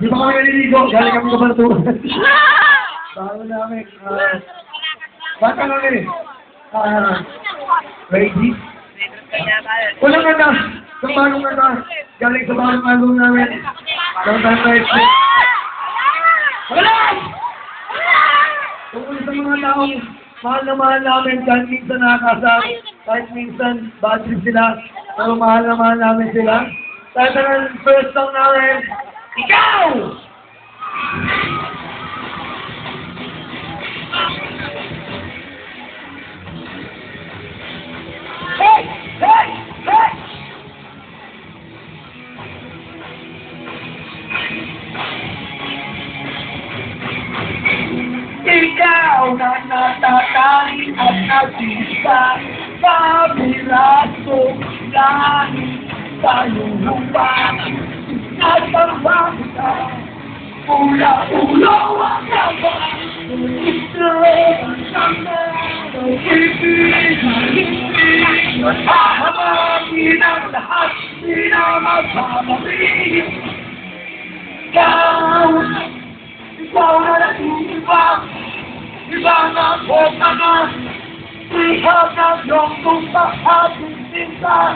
Di ba kami naliligo? Galing kami kabaratuan. Bago namin. Bata kami. Ready? Unang ganda. Yung bagong ganda. Galing sa bagong album namin. Long time right. Magalay! Tungkol sa mga taong mahal na mahal namin kahit minsan nakakasama, kahit minsan bad trip sila, pero mahal na mahal namin sila. Kahit ang first song namin, ikaw! Hey! Hey! Hey! Ikaw na natatangin at nagtisa sa biraso langit sa iyong lupa. At ang bakita, ula-ulo ang kaba. Ito ang sama ng ibig. Hahamagin ang lahat, di na magpapabigil. Ikaw na nag-iiba, ibang ako naman. Ihag ang iyong tupa ating sinta.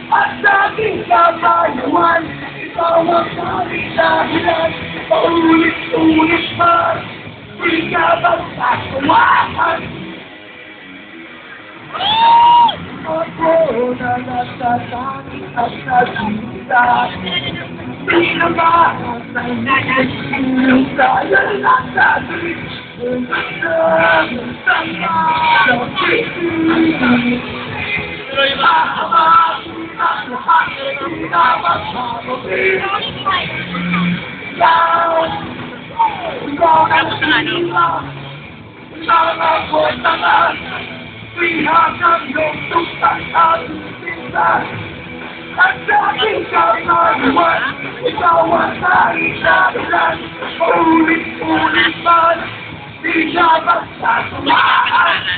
At sa ating kabayuan, ikaw ang kalilahilan. Paulit-ulit man, di ka basta kumahan. Ako na natatangin at nagkita. Di na ba ang nagsisilong tayo natatangin? Ang ganda ng sama ng pagkikita. Mahamagin ang lahat, di na magpapabigil. Ikaw na nag-iiba, isang ako naman. Ihag ang iyong tupa ating sinta. At sa ating kabayuan, ikaw ang kalilahilan. Paulit-ulit man, di ka basta tumahan.